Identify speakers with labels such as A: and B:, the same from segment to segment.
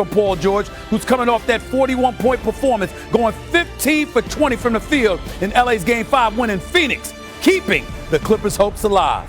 A: Paul George, who's coming off that 41-point performance, going 15 for 20 from the field in LA's Game 5 win in Phoenix, keeping the Clippers' hopes alive.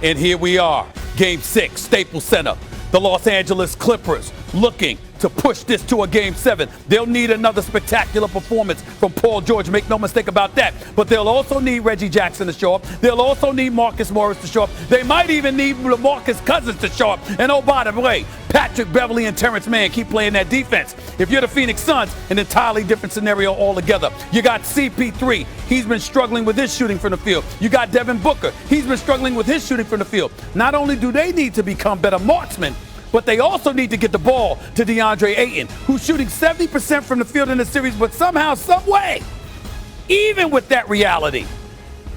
A: And here we are, Game 6, Staples Center. The Los Angeles Clippers looking to push this to a Game 7. They'll need another spectacular performance from Paul George, make no mistake about that. But they'll also need Reggie Jackson to show up. They'll also need Marcus Morris to show up. They might even need LaMarcus Cousins to show up. And oh, by the way, Patrick Beverley and Terrence Mann keep playing that defense. If you're the Phoenix Suns, an entirely different scenario altogether. You got CP3. He's been struggling with his shooting from the field. You got Devin Booker. He's been struggling with his shooting from the field. Not only do they need to become better marksmen, but they also need to get the ball to DeAndre Ayton, who's shooting 70% from the field in the series, but somehow, some way, even with that reality,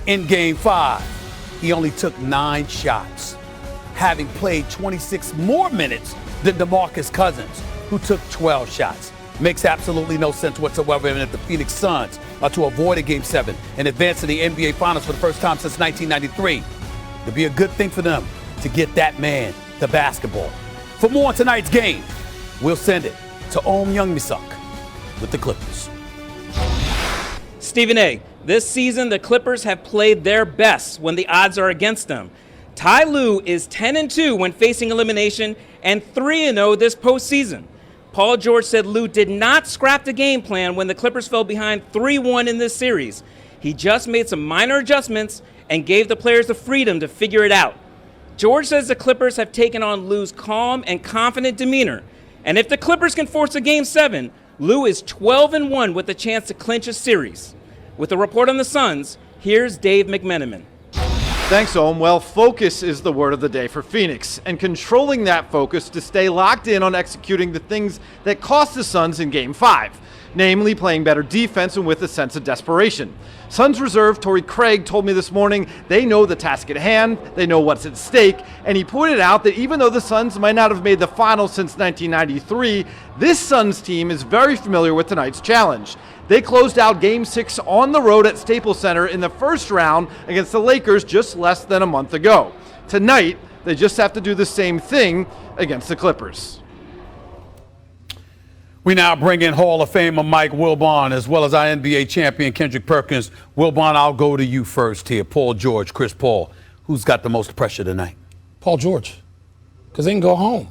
A: in Game 5, he only took 9 shots, having played 26 more minutes than DeMarcus Cousins, who took 12 shots. Makes absolutely no sense whatsoever. And if the Phoenix Suns are to avoid a Game 7 and advance to the NBA Finals for the first time since 1993, it'd be a good thing for them to get that man to basketball. For more on tonight's game, we'll send it to Om Youngmisuk with the Clippers.
B: Stephen A., this season the Clippers have played their best when the odds are against them. Ty Lue is 10-2 when facing elimination and 3-0 this postseason. Paul George said Lue did not scrap the game plan when the Clippers fell behind 3-1 in this series. He just made some minor adjustments and gave the players the freedom to figure it out. George says the Clippers have taken on Lue's calm and confident demeanor. And if the Clippers can force a Game 7, Lue is 12-1 with a chance to clinch a series. With a report on the Suns, here's Dave McMenamin.
C: Thanks, Ohm. Well, focus is the word of the day for Phoenix, and controlling that focus to stay locked in on executing the things that cost the Suns in Game 5, namely playing better defense and with a sense of desperation. Suns reserve Torrey Craig told me this morning they know the task at hand, they know what's at stake, and he pointed out that even though the Suns might not have made the finals since 1993, this Suns team is very familiar with tonight's challenge. They closed out Game 6 on the road at Staples Center in the first round against the Lakers just less than a month ago. Tonight, they just have to do the same thing against the Clippers.
A: We now bring in Hall of Famer Mike Wilbon, as well as our NBA champion Kendrick Perkins. Wilbon, I'll go to you first here. Paul George, Chris Paul. Who's got the most pressure tonight?
D: Paul George, because they can go home.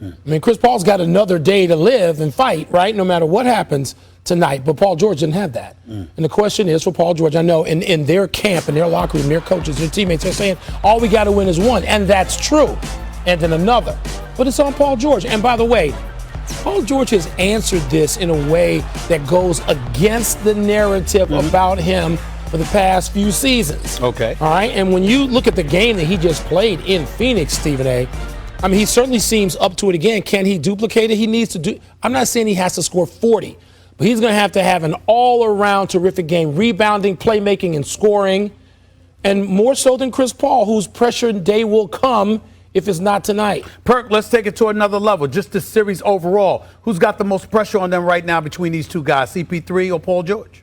D: I mean, Chris Paul's got another day to live and fight, right, no matter what happens tonight. But Paul George didn't have that. And the question is for Paul George, I know in their camp, in their locker room, their coaches, their teammates, they're saying all we got to win is one. And that's true. And then another. But it's on Paul George. And by the way, Paul George has answered this in a way that goes against the narrative about him for the past few seasons.
A: Okay.
D: All right. And when you look at the game that he just played in Phoenix, Stephen A., I mean, he certainly seems up to it again. Can he duplicate it? He needs to do. I'm not saying he has to score 40, but he's going to have an all-around terrific game, rebounding, playmaking, and scoring, and more so than Chris Paul, whose pressure day will come if it's not tonight.
A: Perk, let's take it to another level. Just the series overall. Who's got the most pressure on them right now between these two guys, CP3 or Paul George?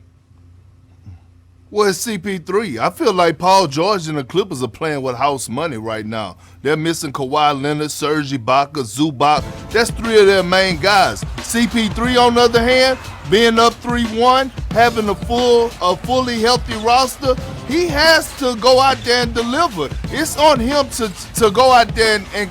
E: Well, it's CP3. I feel like Paul George and the Clippers are playing with house money right now. They're missing Kawhi Leonard, Serge Ibaka, Zubac. That's 3 of their main guys. CP3, on the other hand, being up 3-1, having a fully healthy roster, he has to go out there and deliver. It's on him to go out there and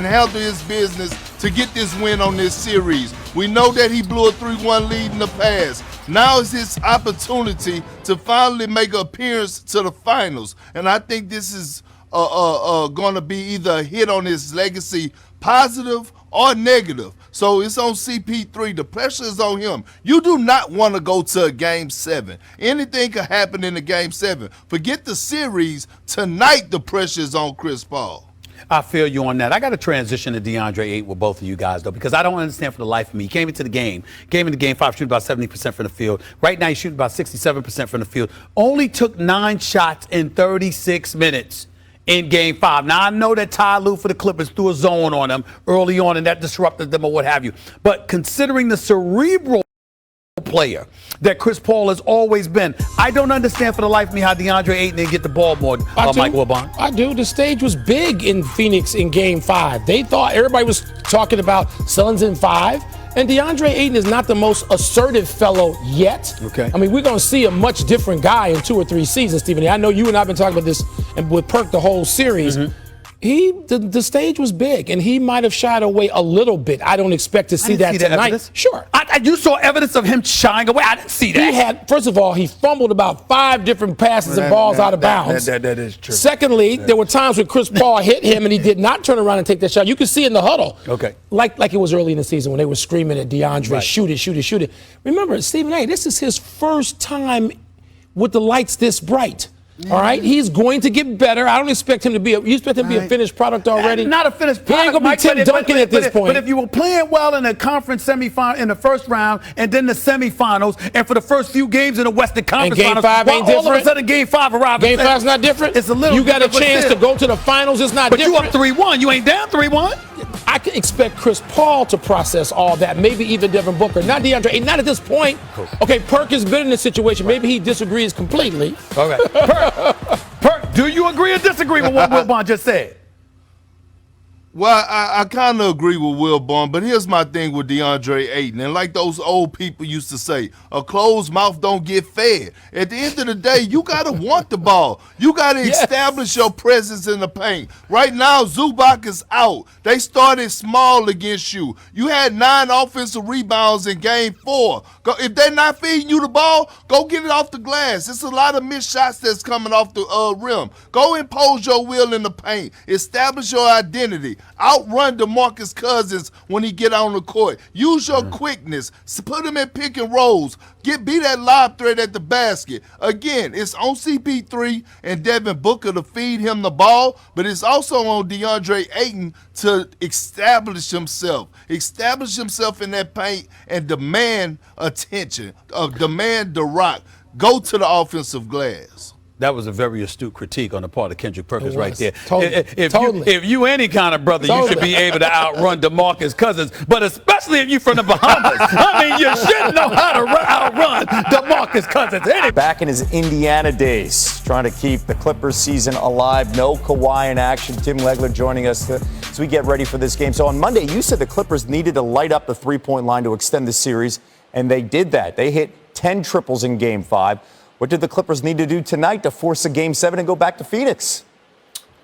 E: handle his business to get this win on this series. We know that he blew a 3-1 lead in the past. Now is his opportunity to finally make an appearance to the finals. And I think this is going to be either a hit on his legacy, positive or negative. So it's on CP3. The pressure is on him. You do not want to go to a Game 7. Anything could happen in a Game 7. Forget the series. Tonight, the pressure is on Chris Paul.
A: I feel you on that. I got to transition to DeAndre Ayton with both of you guys, though, because I don't understand for the life of me. He came into Game 5, shooting about 70% from the field. Right now, he's shooting about 67% from the field. Only took 9 shots in 36 minutes in Game 5. Now, I know that Ty Lue for the Clippers threw a zone on him early on, and that disrupted them or what have you. But considering the cerebral player that Chris Paul has always been. I don't understand for the life of me how DeAndre Ayton didn't get the ball more, Mike Wilbon.
D: I do. The stage was big in Phoenix in Game 5. They thought everybody was talking about Suns in 5. And DeAndre Ayton is not the most assertive fellow yet.
A: Okay.
D: I mean, we're going to see a much different guy in 2 or 3 seasons, Stephen. I know you and I have been talking about this and with Perk the whole series. The stage was big, and he might have shied away a little bit. I don't expect to see that tonight. Sure.
A: You saw evidence of him shying away. I didn't see that.
D: First of all, he fumbled about 5 different passes and balls out of bounds.
A: That is true.
D: Secondly, there were times when Chris Paul hit him, and he did not turn around and take that shot. You could see in the huddle.
A: Okay.
D: Like it was early in the season when they were screaming at DeAndre, shoot it, shoot it, shoot it. Remember, Stephen A., this is his first time with the lights this bright. All right, he's going to get better. I don't expect him to be. You expect him to be a finished product already?
A: Not a finished product.
D: He ain't gonna be Tim Duncan at this point.
A: But if you were playing well in the conference semifinal in the first round, and then the semifinals, and for the first few games in the Western Conference
D: Game
A: Finals,
D: 5 ain't different.
A: All of a sudden, Game 5 arrives.
D: Game 5's not different.
A: It's a little.
D: You got a chance to go to the finals. It's not different.
A: But you up 3-1. You ain't down 3-1.
D: I can expect Chris Paul to process all that. Maybe even Devin Booker. Not DeAndre Ayton. Not at this point. Okay, Perk has been in this situation. Maybe he disagrees completely.
A: All right. Perk, do you agree or disagree with what Wilbon just said?
E: Well, I kind of agree with Wilbon, but here's my thing with DeAndre Ayton. And like those old people used to say, a closed mouth don't get fed. At the end of the day, you got to want the ball. You got to establish your presence in the paint. Right now, Zubac is out. They started small against you. You had 9 offensive rebounds in Game 4. If they're not feeding you the ball, go get it off the glass. It's a lot of missed shots that's coming off the rim. Go impose your will in the paint. Establish your identity. Outrun DeMarcus Cousins when he get on the court. Use your quickness. Put him in pick and rolls. Be that lob threat at the basket. Again, it's on CP3 and Devin Booker to feed him the ball, but it's also on DeAndre Ayton to establish himself in that paint and demand attention, demand the rock. Go to the offensive glass.
A: That was a very astute critique on the part of Kendrick Perkins right there.
D: Totally.
A: If you any kind of brother, you should be able to outrun DeMarcus Cousins, but especially if you're from the Bahamas. I mean, you should know how to outrun DeMarcus Cousins.
F: Back in his Indiana days, trying to keep the Clippers season alive. No Kawhi in action. Tim Legler joining us as we get ready for this game. So on Monday, you said the Clippers needed to light up the three-point line to extend the series, and they did that. They hit 10 triples in Game 5. What did the Clippers need to do tonight to force a Game 7 and go back to Phoenix?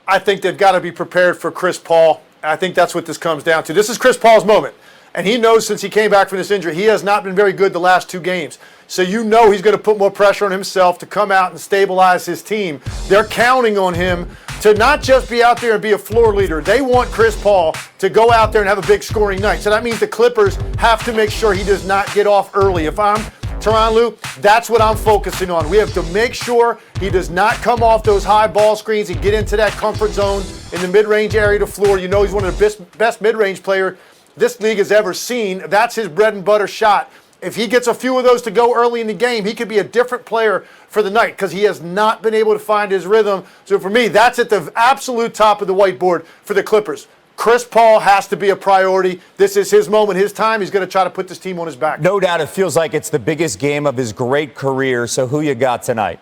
G: I think they've got to be prepared for Chris Paul. I think that's what this comes down to. This is Chris Paul's moment. And he knows since he came back from this injury, he has not been very good the last 2 games. So you know he's going to put more pressure on himself to come out and stabilize his team. They're counting on him to not just be out there and be a floor leader. They want Chris Paul to go out there and have a big scoring night. So that means the Clippers have to make sure he does not get off early. If I'm Tyronn Lue, that's what I'm focusing on. We have to make sure he does not come off those high ball screens and get into that comfort zone in the mid-range area to floor. You know he's one of the best mid-range players this league has ever seen. That's his bread and butter shot. If he gets a few of those to go early in the game, he could be a different player for the night because he has not been able to find his rhythm. So for me, that's at the absolute top of the whiteboard for the Clippers. Chris Paul has to be a priority. This is his moment, his time. He's going to try to put this team on his back.
F: No doubt it feels like it's the biggest game of his great career. So who you got tonight?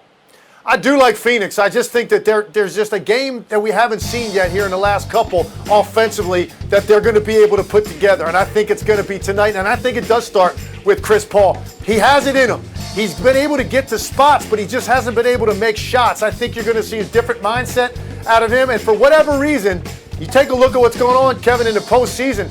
G: I do like Phoenix. I just think that there's just a game that we haven't seen yet here in the last couple offensively that they're going to be able to put together. And I think it's going to be tonight. And I think it does start with Chris Paul. He has it in him. He's been able to get to spots, but he just hasn't been able to make shots. I think you're going to see a different mindset out of him. And for whatever reason, you take a look at what's going on, Kevin, in the postseason.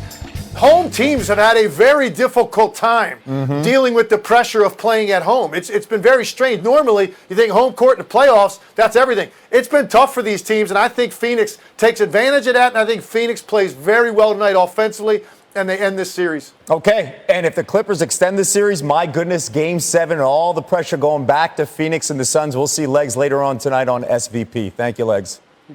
G: Home teams have had a very difficult time dealing with the pressure of playing at home. It's been very strange. Normally, you think home court in the playoffs, that's everything. It's been tough for these teams, and I think Phoenix takes advantage of that, and I think Phoenix plays very well tonight offensively, and they end this series.
F: Okay, and if the Clippers extend the series, my goodness, Game 7 and all the pressure going back to Phoenix and the Suns. We'll see Legs later on tonight on SVP. Thank you, Legs.